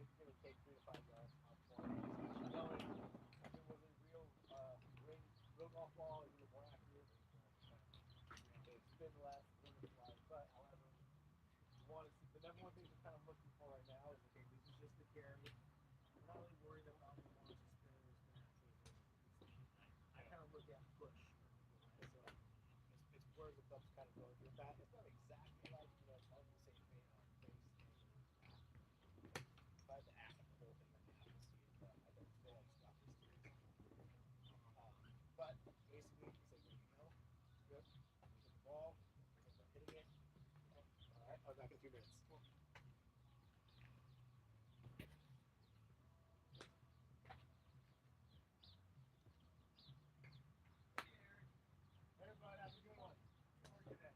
it's going to take 3 to 5 yards off point. I know if it was a real golf ball, it would be more accurate. They spin less, when it's light. But however, you want to see the number one thing we're kind of looking for right now is okay, this is just the carry. We're not really worried about the launch of spinners, matches, I kind of look at push. Right? So it's where the thumb's kind of going through that. It's not exactly like it's hard to say face. If I had to act the whole thing, I'd have to see it, but I don't feel like Scott is serious. But basically, he said, "There you go, it's good. You hit the ball, start hitting it. All right, I'll be back in 2 minutes." Everybody have a good one. Good work today.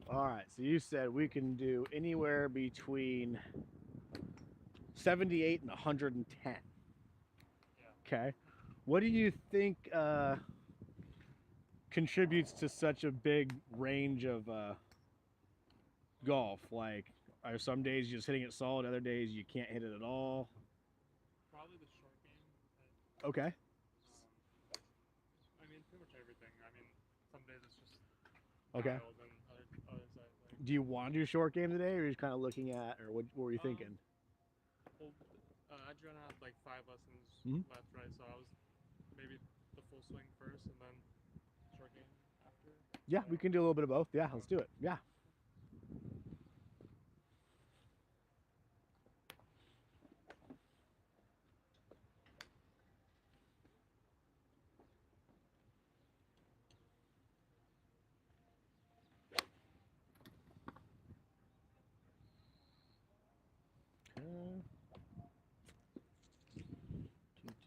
All right, so you said we can do anywhere between 78 and 110. Yeah. Okay. What do you think contributes to such a big range of golf? Like, are some days you're just hitting it solid, other days you can't hit it at all? Probably the short game. Okay. I mean, pretty much everything. I mean, some days it's just Okay. dialed, and others I Do you want to do a short game today, or are you just kind of looking at, or what were you thinking? Well, Adriana had like 5 lessons Mhm. left, right? So I was maybe the full swing first, and then short game after. Yeah, we can do a little bit of both. Yeah, let's do it. Yeah.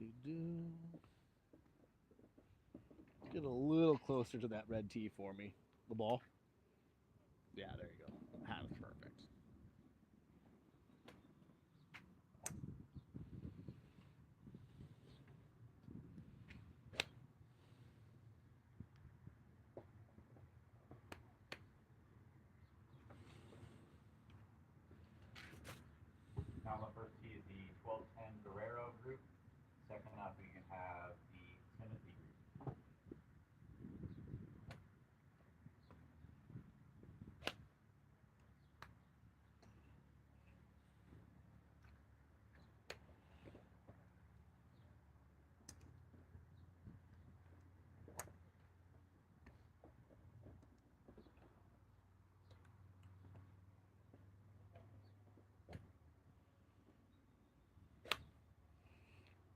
Okay. Do. Get a little closer to that red tee for me. The ball. Yeah, there you go. That was perfect. Now on the first tee is the 1210 Guerrero group. Second up, we can have the Timothy group.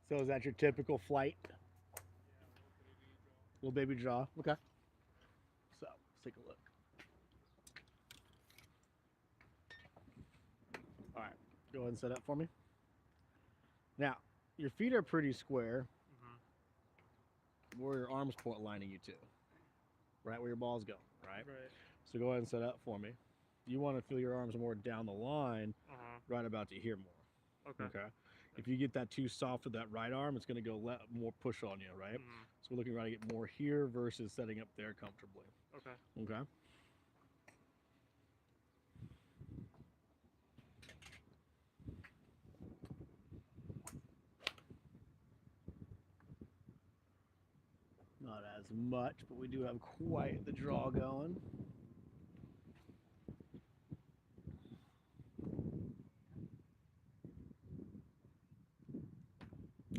So is that your typical flight? Yeah, little baby draw. Little baby draw. Okay. So let's take a look. All right. Go ahead and set up for me. Now, your feet are pretty square where your arms point lining you to. Right where your ball's going, right? Right. So go ahead and set up for me. You want to feel your arms more down the line, right about to here more. Okay. Okay. If you get that too soft with that right arm, it's going to go more push on you, right? So we're looking right to get more here versus setting up there comfortably. Okay. Okay. Not as much, but we do have quite the draw going.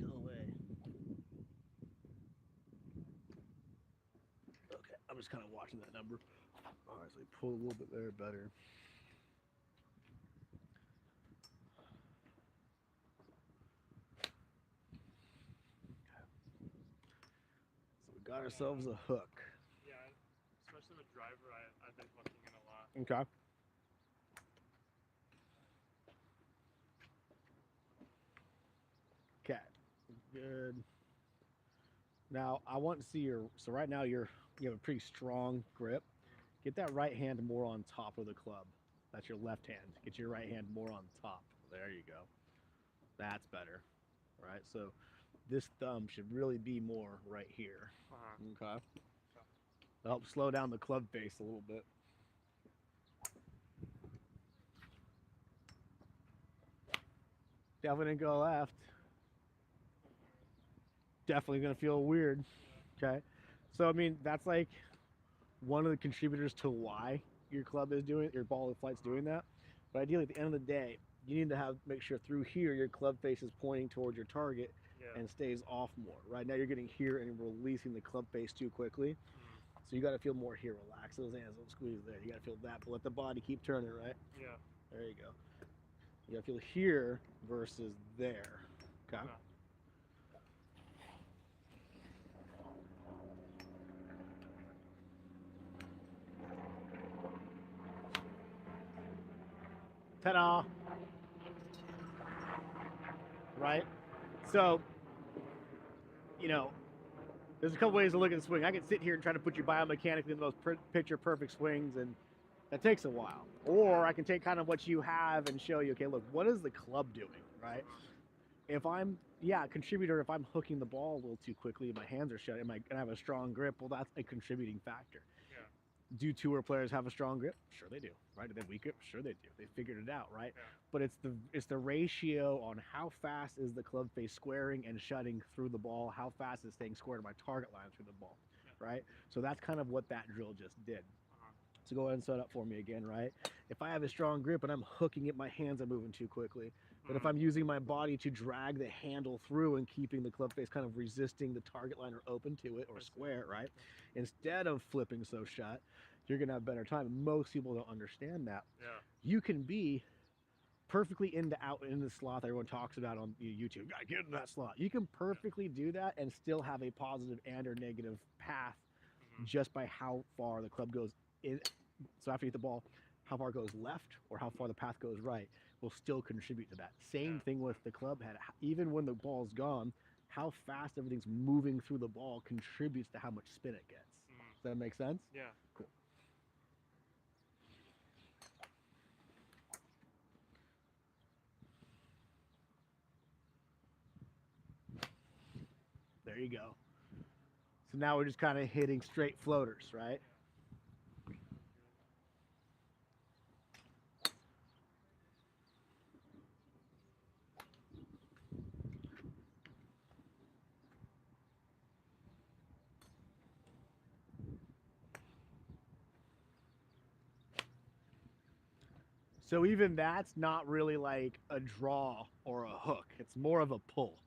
Go away. Okay, I'm just kind of watching that number. All right, so we pull a little bit there, better. So we got ourselves a hook. Yeah, especially with driver, I've been hooking in a lot. Okay. Okay. Good. Now I want to see your. So right now you have a pretty strong grip. Get that right hand more on top of the club. That's your left hand. Get your right hand more on top. There you go. That's better. Right. So this thumb should really be more right here. Okay. That'll help slow down the club face a little bit. Definitely didn't go left. Definitely gonna feel weird. Okay. So I mean that's like one of the contributors to why your club is doing your ball of flight's doing that. But ideally at the end of the day, you need to make sure through here your club face is pointing towards your target and stays off more. Right now you're getting here and releasing the club face too quickly. So you got to feel more here. Relax those hands, don't squeeze there. You got to feel that, but let the body keep turning, right? Yeah. There you go. You got to feel here versus there. Okay. Ta-da! Right? So, you know, there's a couple ways to look at the swing. I can sit here and try to put you biomechanically in the most picture perfect swings, and that takes a while. Or I can take kind of what you have and show you, okay, look, what is the club doing, right? If I'm, contributor, if I'm hooking the ball a little too quickly, my hands are shut, and I have a strong grip, well, that's a contributing factor. Yeah. Do tour players have a strong grip? Sure they do, right? Do they have weak grip? Sure they do. They figured it out, right? Yeah. But it's the ratio on how fast is the club face squaring and shutting through the ball, how fast is staying square to my target line through the ball, right? So that's kind of what that drill just did. So go ahead and set up for me again, right? If I have a strong grip and I'm hooking it, my hands are moving too quickly. But if I'm using my body to drag the handle through and keeping the club face kind of resisting the target line or open to it or square, right? Instead of flipping so shut, you're going to have a better time. Most people don't understand that. Yeah. You can be perfectly into the slot that everyone talks about on YouTube. Gotta get in that slot. You can perfectly do that and still have a positive and or negative path just by how far the club goes in. So after you hit the ball, how far it goes left or how far the path goes right will still contribute to that. Same thing with the club head. Even when the ball's gone, how fast everything's moving through the ball contributes to how much spin it gets. Does that make sense? Yeah. Cool. There you go. So now we're just kind of hitting straight floaters, right? So even that's not really like a draw or a hook. It's more of a pull.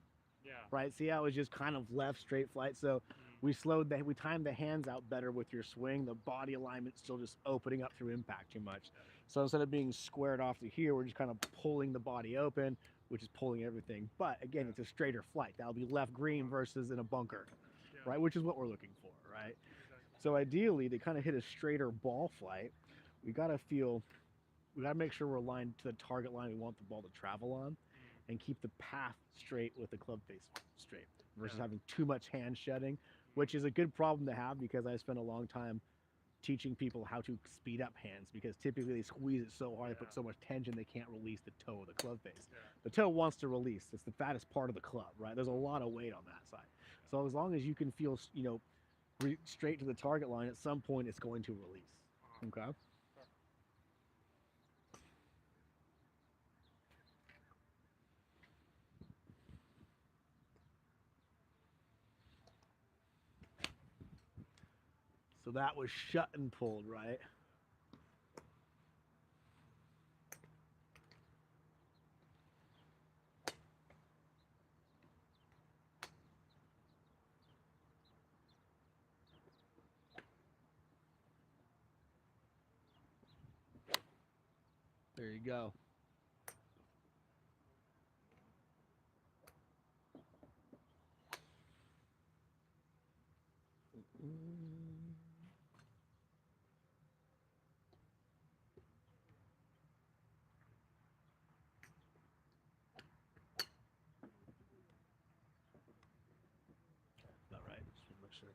Yeah. Right? See how it was just kind of left straight flight. So we timed the hands out better with your swing. The body alignment's still just opening up through impact too much. So instead of being squared off to here, we're just kind of pulling the body open, which is pulling everything. But again, it's a straighter flight. That'll be left green versus in a bunker, right? Which is what we're looking for, right? So ideally, to kind of hit a straighter ball flight, we got to make sure we're aligned to the target line we want the ball to travel on and keep the path straight with the club face straight versus having too much hand shedding, which is a good problem to have because I spent a long time teaching people how to speed up hands because typically they squeeze it so hard, they put so much tension they can't release the toe of the club face. The toe wants to release. It's the fattest part of the club, right? There's a lot of weight on that side. So as long as you can feel, straight to the target line, at some point it's going to release. Okay? So that was shut and pulled, right? There you go. All right, just make sure.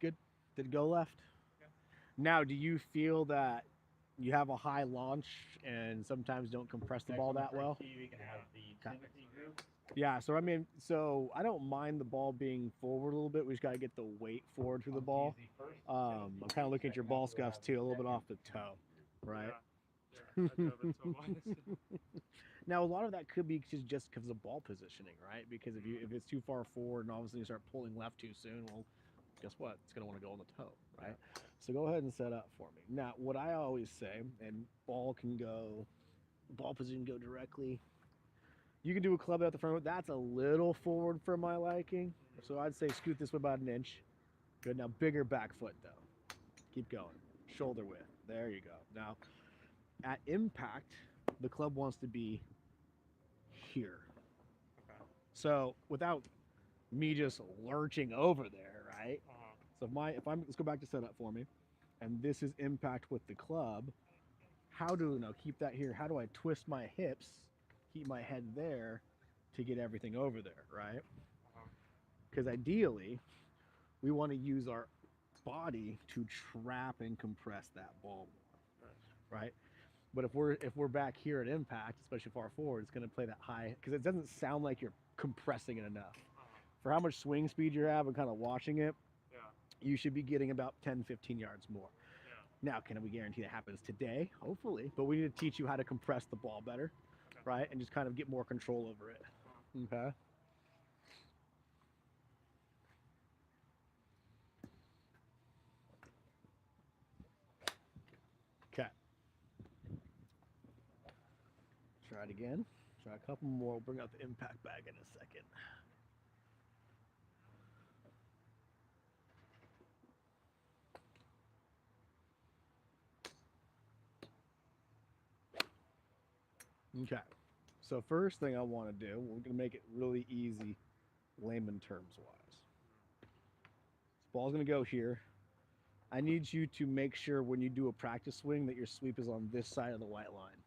Good. Did it go left? Yeah. Now, do you feel that you have a high launch and sometimes don't compress the ball that well? We can have the Timothy group. Yeah, so I don't mind the ball being forward a little bit. We just got to get the weight forward through the ball. I'm kind of looking at your ball scuffs too, a little bit off the toe, right? Yeah. I drove it so much. Now, a lot of that could be just because of ball positioning, right? Because if it's too far forward and all of a sudden you start pulling left too soon, well, guess what? It's going to want to go on the toe, right? So go ahead and set up for me. Now, what I always say, and ball position can go directly. You can do a club out the front. That's a little forward for my liking. So I'd say scoot this way about an inch. Good. Now, bigger back foot, though. Keep going. Shoulder width. There you go. Now, at impact, the club wants to be here. Okay. So without me just lurching over there, right? So let's go back to setup for me, and this is impact with the club. Keep that here? How do I twist my hips, keep my head there, to get everything over there, right? Because ideally, we want to use our body to trap and compress that ball more, right? But if we're back here at impact, especially far forward, it's going to play that high because it doesn't sound like you're compressing it enough. For how much swing speed you have and kind of watching it, you should be getting about 10, 15 yards more. Now, can we guarantee that happens today? Hopefully, but we need to teach you how to compress the ball better, right? And just kind of get more control over it. Okay. Try it again. Try a couple more. We'll bring out the impact bag in a second. Okay. So first thing I want to do, we're gonna make it really easy, layman terms wise. This ball's gonna go here. I need you to make sure when you do a practice swing that your sweep is on this side of the white line.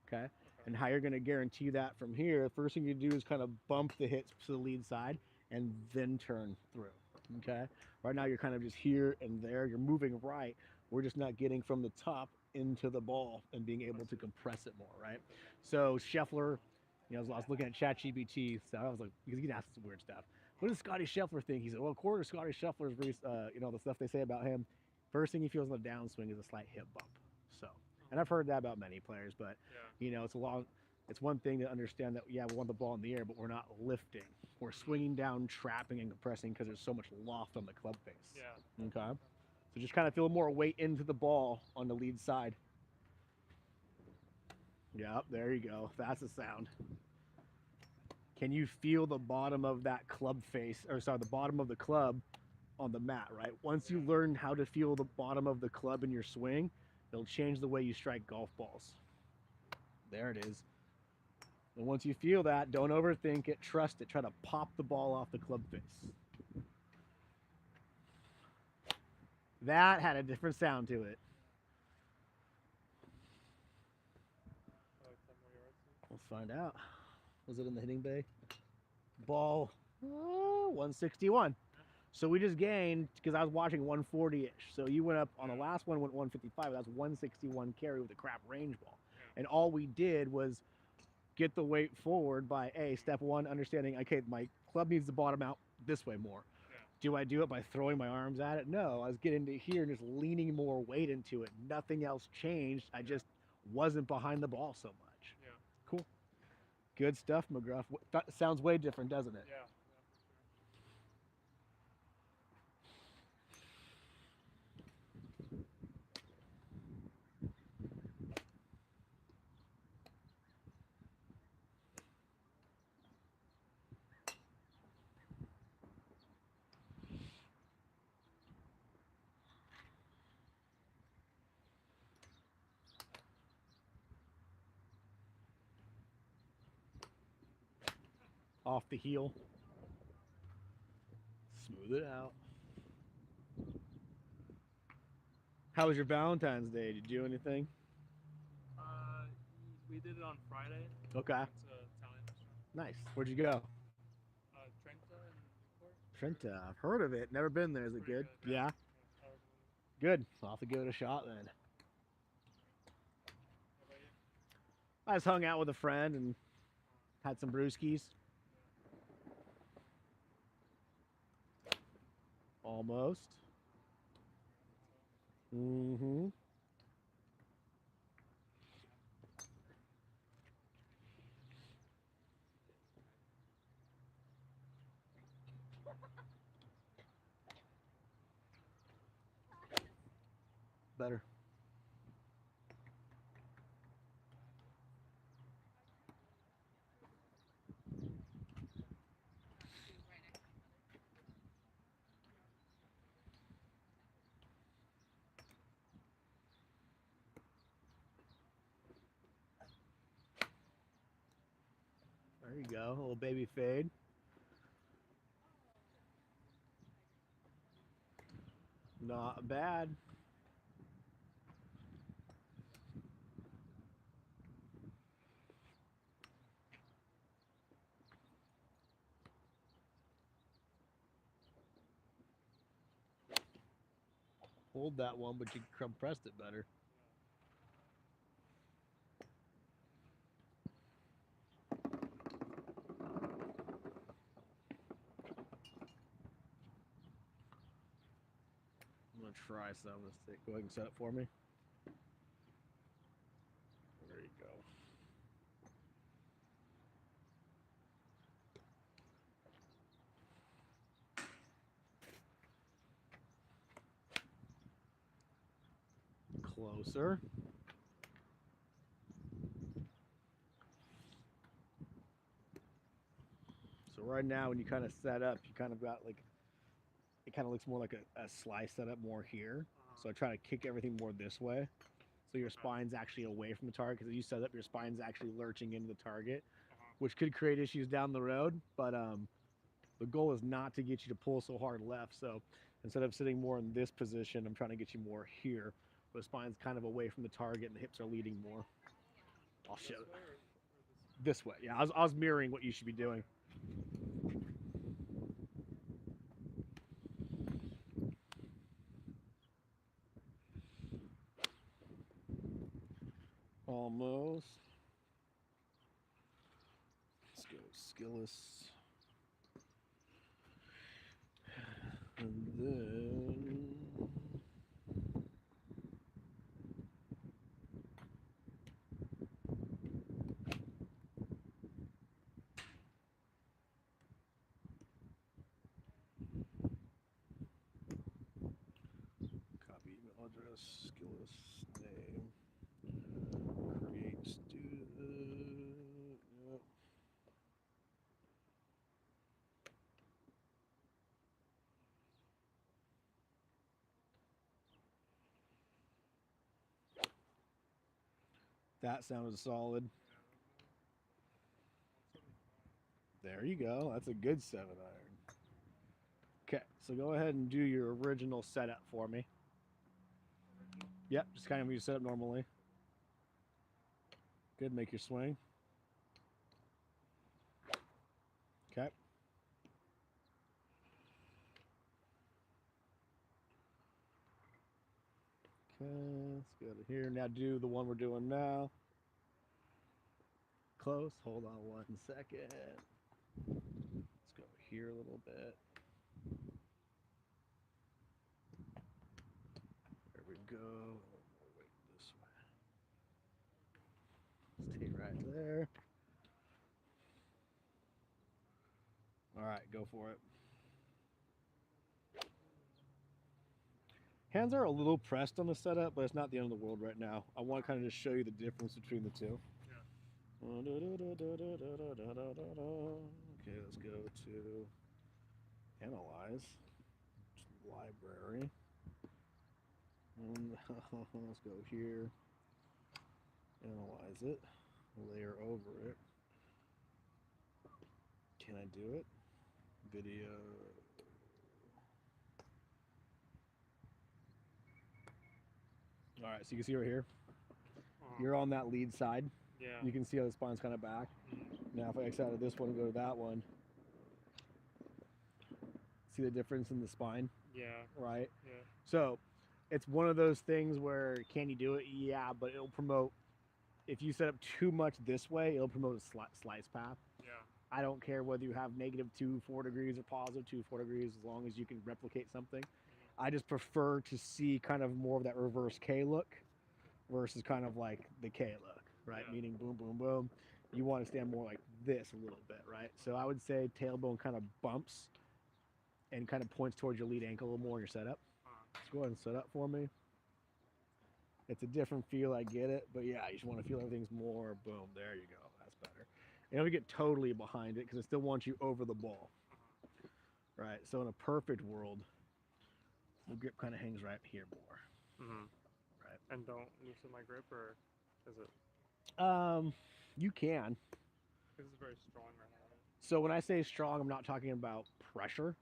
Okay? And how you're going to guarantee that from here, the first thing you do is kind of bump the hits to the lead side and then turn through. Okay? Right now you're kind of just here and there. You're moving right. We're just not getting from the top into the ball and being able to compress it more, right? So Scheffler, I was looking at ChatGPT, so I was like, because he can ask some weird stuff. What does Scotty Scheffler think? He said, well, according to Scotty Scheffler's, the stuff they say about him, first thing he feels on the downswing is a slight hip bump. So, and I've heard that about many players, but it's one thing to understand that we want the ball in the air, but we're not lifting. We're swinging down, trapping, and compressing because there's so much loft on the club face. Yeah. Okay. So just kind of feel more weight into the ball on the lead side. Yep, there you go. That's a sound. Can you feel the bottom of that club face, the bottom of the club on the mat, right? Once you learn how to feel the bottom of the club in your swing, it'll change the way you strike golf balls. There it is. And once you feel that, don't overthink it, trust it. Try to pop the ball off the club face. That had a different sound to it. Let's find out. Was it in the hitting bay? Ball 161. So we just gained, because I was watching 140-ish. So you went up on the last one, went 155. That's 161 carry with a crap range ball. And all we did was get the weight forward by step one, understanding, okay, my club needs to bottom out this way more. Do I do it by throwing my arms at it? No, I was getting to here and just leaning more weight into it. Nothing else changed. I just wasn't behind the ball so much. Yeah. Cool. Good stuff, McGruff. Sounds way different, doesn't it? Yeah. Off the heel. Smooth it out. How was your Valentine's Day? Did you do anything? We did it on Friday. Okay. Went to an Italian restaurant. Nice. Where'd you go? Trenta in Newport. Trenta. I've heard of it. Never been there. Is it good? Yeah. Good. I'll have to give it a shot then. How about you? I just hung out with a friend and had some brewskis. Almost. Mm-hmm. Better. There you go. A little baby fade. Not bad. Hold that one, but you compressed it better. I'm gonna try some. Let's see. Go ahead and set it for me. There you go. Closer. So right now, when you kind of set up, you kind of got like it kind of looks more like a slice setup more here. So I try to kick everything more this way, so your spine's actually away from the target. Because if you set up, your spine's actually lurching into the target, which could create issues down the road. But the goal is not to get you to pull so hard left. So instead of sitting more in this position, I'm trying to get you more here. But the spine's kind of away from the target, and the hips are leading more. I'll show it this way. Yeah, I was mirroring what you should be doing. Almost. Let's go skillless. And then copy email address, skillless name, create student. Yep. That sounded solid. There you go. That's a good 7-iron. Okay, so go ahead and do your original setup for me. Yep, just kind of you set up normally. Good, make your swing. Okay. Okay, let's go to here. Now do the one we're doing now. Close. Hold on 1 second. Let's go here a little bit. There we go. A little more weight this way. Stay right there. All right, go for it. Hands are a little pressed on the setup, but it's not the end of the world right now. I want to kind of just show you the difference between the two. Yeah. Okay, let's go to analyze library. And let's go here. Analyze it. Layer over it. Can I do it? Video. All right, so you can see right here. You're on that lead side. Yeah. You can see how the spine's kind of back. Now if I X out of this one and go to that one, see the difference in the spine? Yeah. Right? Yeah. So it's one of those things where can you do it? Yeah, but it'll promote, if you set up too much this way, it'll promote a slice path. Yeah. I don't care whether you have -2 4 degrees or +2 4 degrees, as long as you can replicate something. I just prefer to see kind of more of that reverse K look versus kind of like the K look, right? Yeah. Meaning boom, boom, boom. You want to stand more like this a little bit, right? So I would say tailbone kind of bumps and kind of points towards your lead ankle a little more in your setup. Let's go ahead and set up for me. It's a different feel, I get it, but yeah, you just want to feel everything's more boom. There you go. That's better. And we get totally behind it because it still wants you over the ball, right? So in a perfect world, the grip kind of hangs right here more. Right. And don't loosen my grip, or is it? You can. This is very strong right now. Right? So when I say strong, I'm not talking about pressure.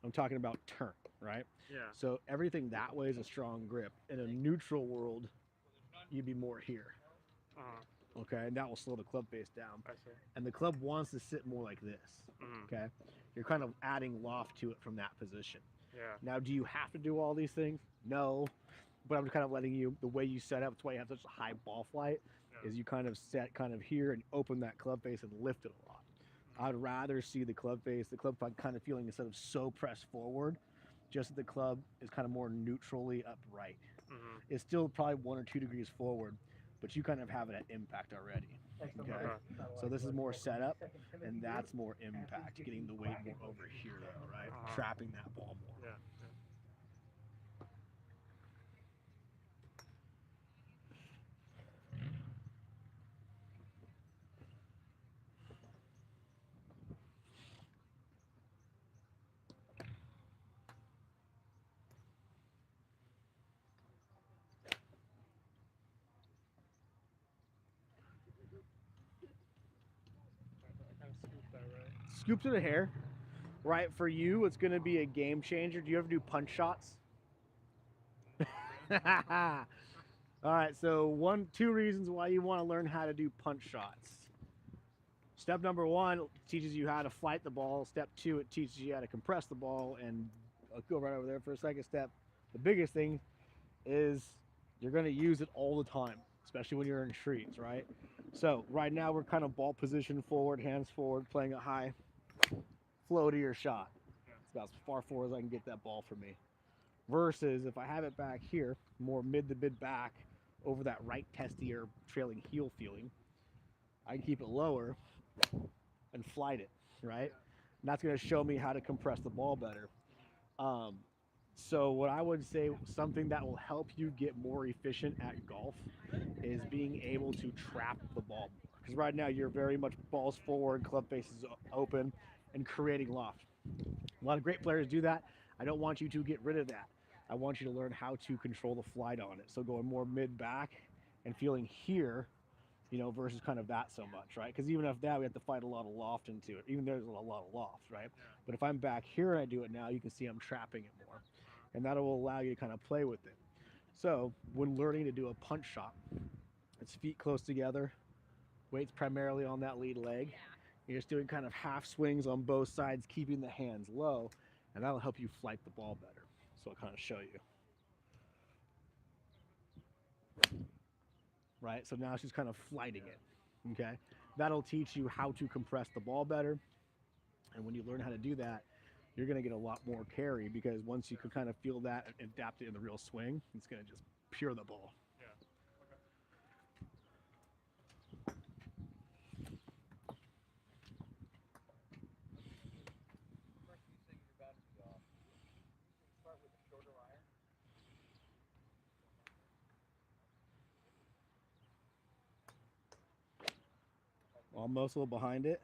I'm talking about turn, right? Yeah. So everything that way is a strong grip. In a neutral world, you'd be more here. Okay, and that will slow the club face down. I see. And the club wants to sit more like this. Okay, you're kind of adding loft to it from that position. Yeah. Now, do you have to do all these things? No, but I'm kind of letting you, the way you set up, that's why you have such a high ball flight, is you kind of set kind of here and open that club face and lift it a lot. I'd rather see the club face, the club kind of feeling instead of so pressed forward, just that the club is kind of more neutrally upright. It's still probably 1 or 2 degrees forward, but you kind of have it at impact already. Okay, so this is more setup, and that's more impact, getting the weight more over here though, right? Trapping that ball more. Yeah. scoop to the hair, right? For you, it's going to be a game changer. Do you ever do punch shots? All right, so two reasons why you want to learn how to do punch shots. Step number one teaches you how to flight the ball. Step two, it teaches you how to compress the ball. And I'll go right over there for a second. Step, the biggest thing is you're going to use it all the time, especially when you're in trees, right? So right now we're kind of ball position forward, hands forward, playing a high floatier shot. It's about as far forward as I can get that ball for me. Versus if I have it back here, more mid to mid back over that right testy or trailing heel feeling, I can keep it lower and flight it, right? And that's going to show me how to compress the ball better. So what I would say, something that will help you get more efficient at golf is being able to trap the ball. Because right now you're very much balls forward, club faces open, and creating loft. A lot of great players do that. I don't want you to get rid of that. I want you to learn how to control the flight on it. So going more mid back and feeling here, versus kind of that so much, right? Because even if that, we have to fight a lot of loft into it. Even there's a lot of loft, right? But if I'm back here and I do it now, you can see I'm trapping it more. And that will allow you to kind of play with it. So when learning to do a punch shot, it's feet close together, weight's primarily on that lead leg. You're just doing kind of half swings on both sides, keeping the hands low, and that'll help you flight the ball better. So I'll kind of show you. Right, so now she's kind of flighting it, okay? That'll teach you how to compress the ball better, and when you learn how to do that, you're going to get a lot more carry because once you can kind of feel that and adapt it in the real swing, it's going to just pure the ball. Yeah. First you say you're about to be off. Usually start with a shorter iron. Almost a little behind it.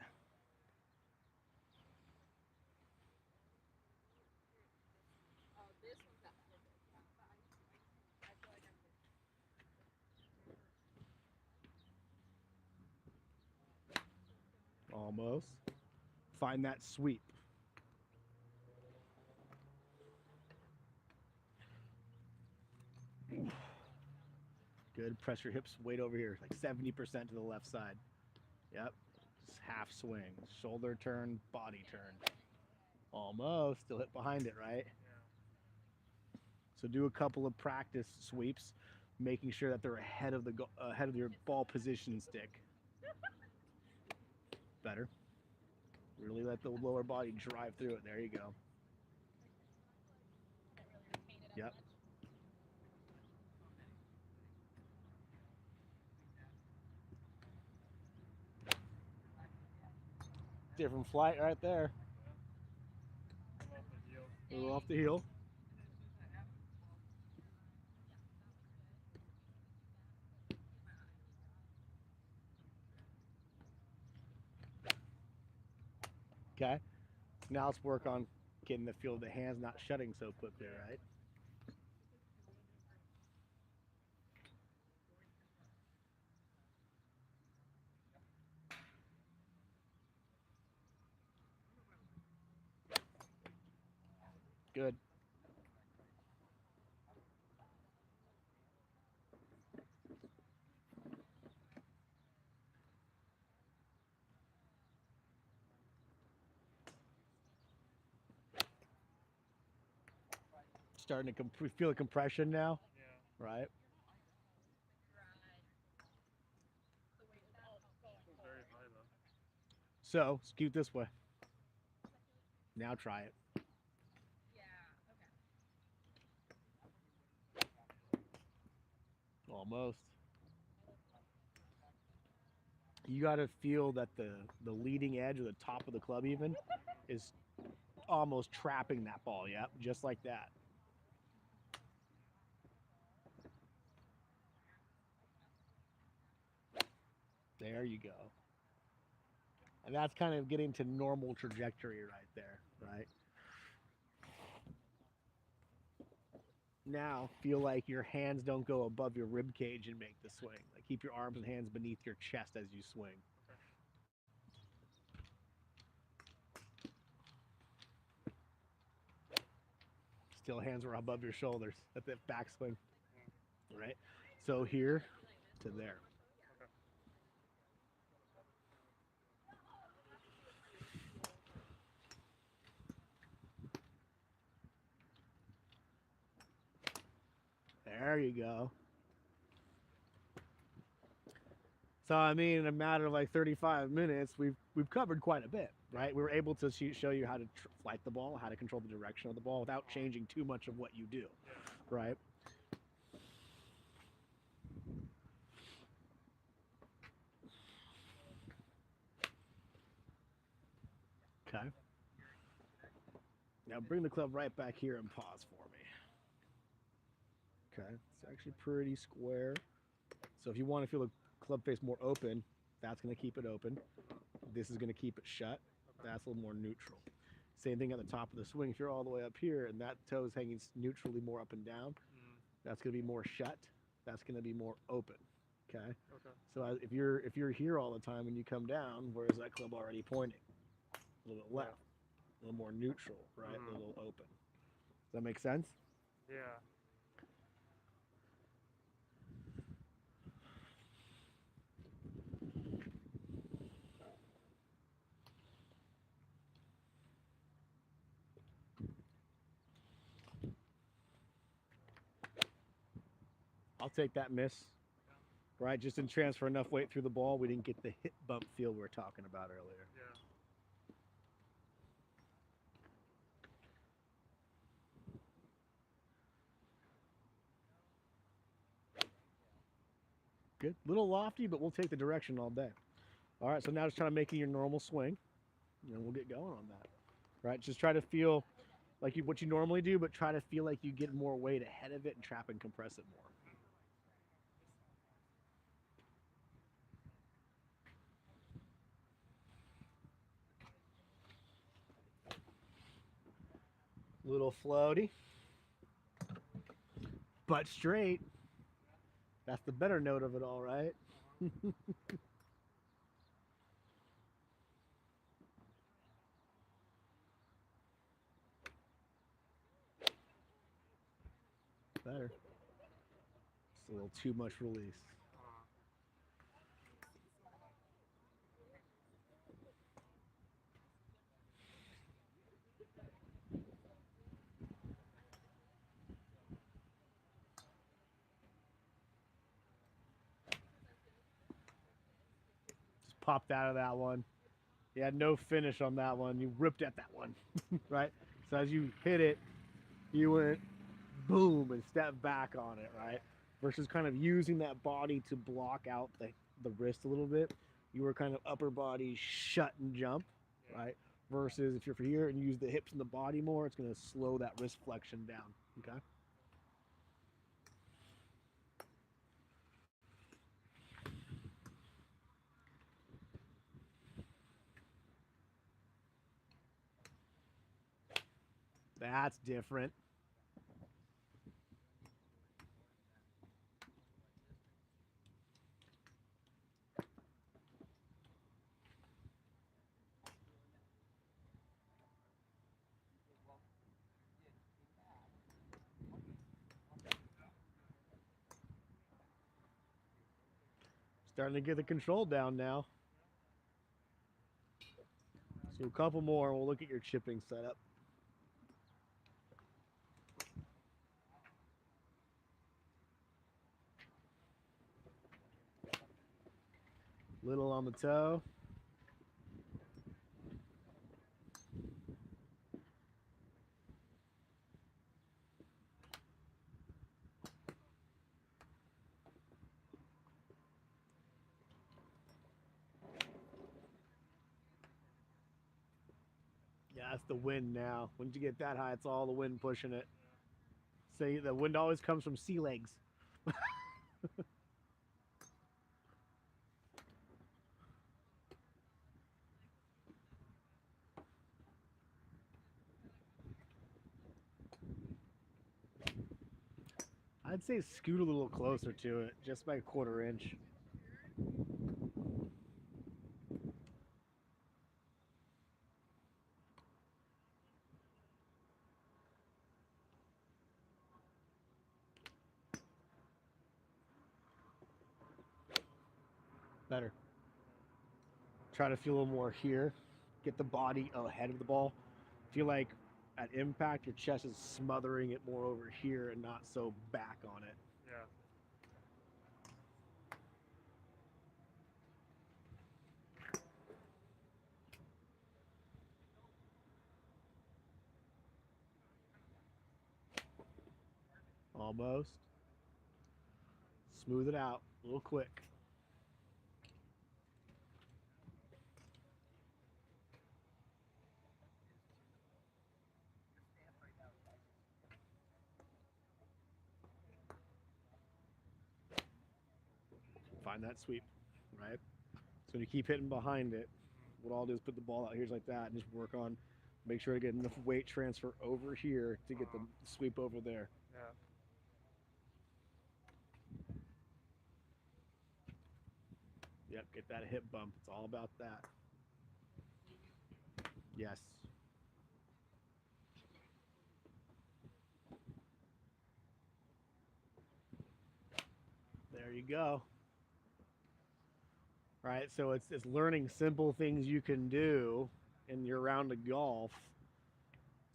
Almost. Find that sweep. Good. Press your hips weight over here, like 70% to the left side. Yep. Just half swing. Shoulder turn, body turn. Almost. Still hit behind it, right? Yeah. So do a couple of practice sweeps, making sure that they're ahead of your ball position stick. Better. Really let the lower body drive through it. There you go. Yep. Different flight right there. Come off the heel. A little off the heel. Okay. Now let's work on getting the feel of the hands not shutting so quickly, right? Good. Starting to feel the compression now, Yeah. right? Very high though. So scoot this way. Now try it. Almost. You got to feel that the leading edge or the top of the club even is almost trapping that ball. Yep, just like that. There you go. And that's kind of getting to normal trajectory right there, right? Now feel like your hands don't go above your rib cage and make the swing. Like keep your arms and hands beneath your chest as you swing. Still hands are above your shoulders at the backswing, right? So here to there. Okay. There you go. So I mean, in a matter of like 35 minutes, we've covered quite a bit, right? We were able to show you how to flight the ball, how to control the direction of the ball without changing too much of what you do, Yeah. right? Okay. Now bring the club right back here and pause for me. Okay, it's actually pretty square. So if you want to feel the club face more open, that's going to keep it open. This is going to keep it shut. That's a little more neutral. Same thing at the top of the swing. If you're all the way up here and that toe is hanging neutrally more up and down, that's going to be more shut. That's going to be more open. Okay. Okay. So if you're here all the time and you come down, where is that club already pointing? A little bit left, a little more neutral, right? A little open. Does that make sense? Yeah. I'll take that miss. Right, just didn't transfer enough weight through the ball. We didn't get the hip bump feel we were talking about earlier. Yeah. Good. Little lofty, but we'll take the direction all day. All right, so now just try to make it your normal swing, and we'll get going on that. Right, just try to feel like what you normally do, but try to feel like you get more weight ahead of it and trap and compress it more. Little floaty, but straight. That's the better note of it all, right? Better. Just a little too much release. Just popped out of that one. You had no finish on that one. You ripped at that one, right? So as you hit it, you went boom and stepped back on it, right? Versus kind of using that body to block out the wrist a little bit. You were kind of upper body shut and jump, right? Versus if you're here and you use the hips and the body more, it's going to slow that wrist flexion down, okay? That's different. Starting to get the control down now. So a couple more, and we'll look at your chipping setup. Little on the toe. Yeah, that's the wind now. Once you get that high, it's all the wind pushing it. See, the wind always comes from sea legs. I'd say scoot a little closer to it, just by a quarter inch. Better. Try to feel a little more here. Get the body ahead of the ball. Feel like at impact, your chest is smothering it more over here and not so back on it. Yeah. Almost. Smooth it out. A little quick. Find that sweep, right? So when you keep hitting behind it, what I'll do is put the ball out here like that and just work on, make sure to get enough weight transfer over here to get the sweep over there. Yeah. Yep, get that hip bump. It's all about that. Yes. There you go. Right, so it's learning simple things you can do in your round of golf.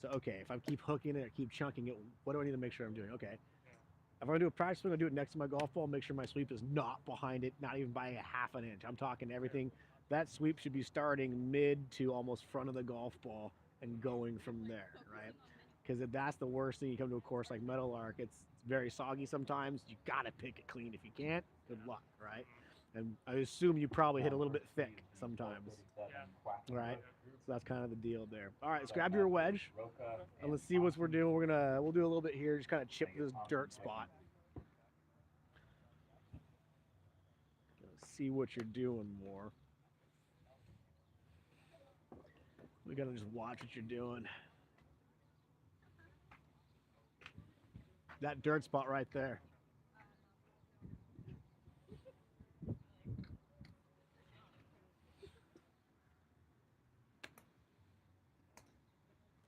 So okay, if I keep hooking it or keep chunking it, what do I need to make sure I'm doing? Okay. If I'm gonna do a practice swing, I do it next to my golf ball, make sure my sweep is not behind it, not even by a half an inch. I'm talking everything. That sweep should be starting mid to almost front of the golf ball and going from there, right? Because if that's the worst thing, you come to a course like Meadowlark, it's very soggy sometimes. You gotta pick it clean. If you can't, good luck, right? And I assume you probably hit a little bit thick sometimes, right? So that's kind of the deal there. All right, let's grab your wedge and let's see what we're doing. We'll do a little bit here, just kind of chip this dirt spot. See what you're doing more. We gotta just watch what you're doing. That dirt spot right there.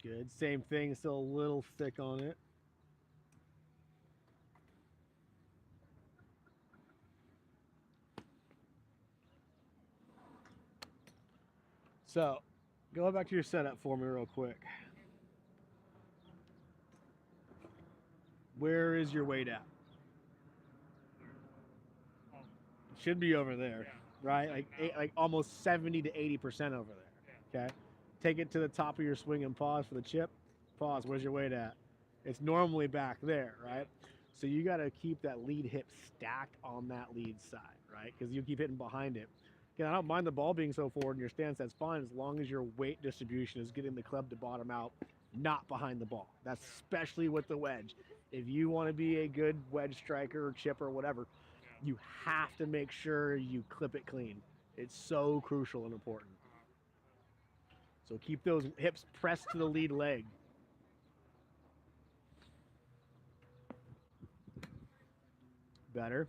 Good. Same thing, still a little thick on it. So, go back to your setup for me real quick. Where is your weight at? Should be over there, right? Like almost 70 to 80% over there. Okay. Take it to the top of your swing and pause for the chip. Pause. Where's your weight at? It's normally back there, right? So you got to keep that lead hip stacked on that lead side, right? Because you keep hitting behind it. Again, I don't mind the ball being so forward in your stance. That's fine as long as your weight distribution is getting the club to bottom out, not behind the ball. That's especially with the wedge. If you want to be a good wedge striker or chipper or whatever, you have to make sure you clip it clean. It's so crucial and important. So keep those hips pressed to the lead leg. Better.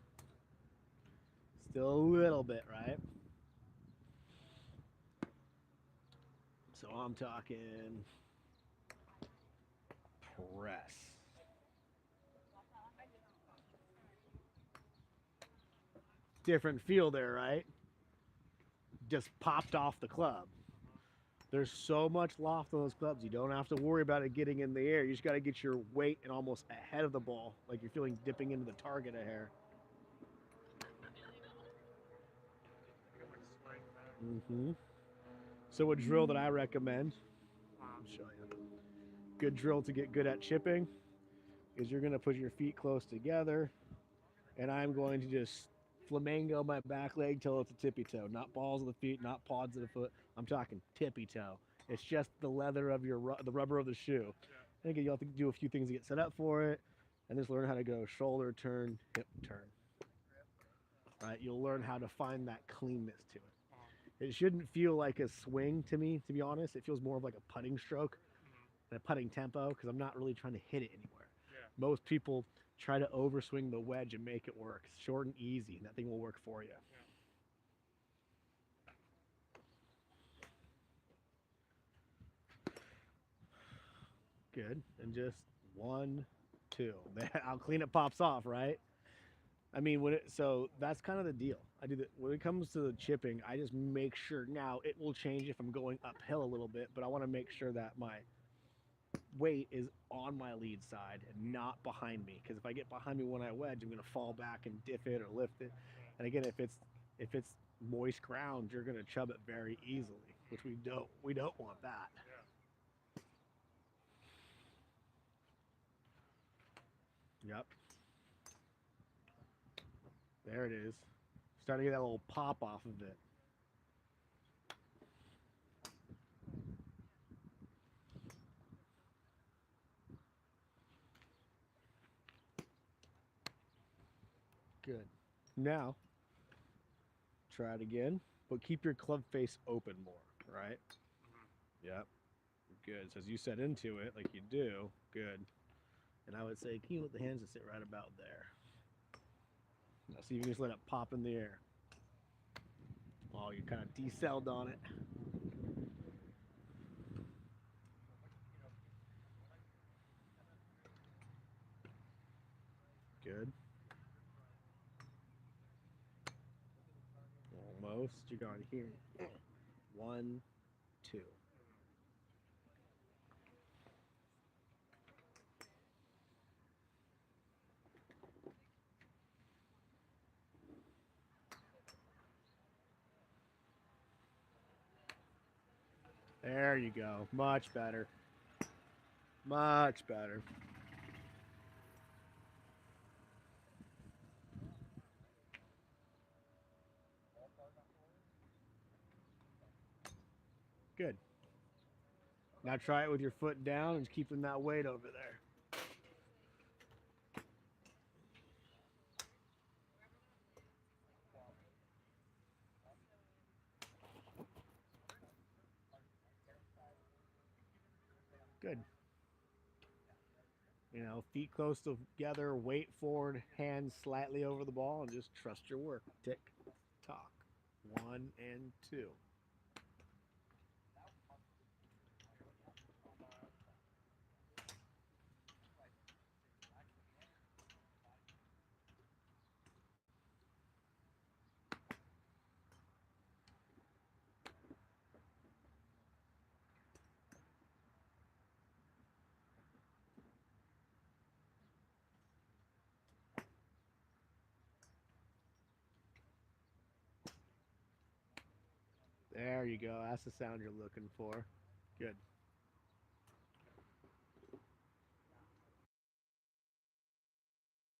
Still a little bit, right? So I'm talking press. Different feel there, right? Just popped off the club. There's so much loft on those clubs. You don't have to worry about it getting in the air. You just got to get your weight and almost ahead of the ball, like you're feeling dipping into the target a hair. Mm-hmm. So a drill that I recommend, I'll show you. Good drill to get good at chipping is you're going to put your feet close together, and I'm going to just flamingo my back leg till it's a tippy toe. Not balls of the feet, not paws of the foot. I'm talking tippy toe. It's just the leather of the rubber of the shoe. And again, you'll have to do a few things to get set up for it, and just learn how to go shoulder turn, hip turn. Right? You'll learn how to find that cleanness to it. It shouldn't feel like a swing to me, to be honest. It feels more of like a putting stroke and a putting tempo because I'm not really trying to hit it anywhere. Most people try to overswing the wedge and make it work. It's short and easy, and that thing will work for you. Good. And just 1, 2. How clean it pops off, right? I mean, so that's kind of the deal. I do that when it comes to the chipping. I just make sure now it will change if I'm going uphill a little bit, but I want to make sure that my weight is on my lead side and not behind me. Because if I get behind me when I wedge, I'm going to fall back and diff it or lift it. And again, if it's moist ground, you're going to chub it very easily, which we don't want that. Yep. There it is. Starting to get that little pop off of it. Good. Now, try it again, but keep your club face open more, right? Yep. Good. So as you set into it, like you do, good. And I would say, can you let the hands just sit right about there? Now see if you can just let it pop in the air. Oh, you kind of decelled on it. Good. Almost. You got it here. 1, 2. There you go. Much better. Much better. Good. Now try it with your foot down and keeping that weight over there. Good. You know, feet close together, weight forward, hands slightly over the ball, and just trust your work. Tick, tock. 1 and 2. There you go. That's the sound you're looking for. Good.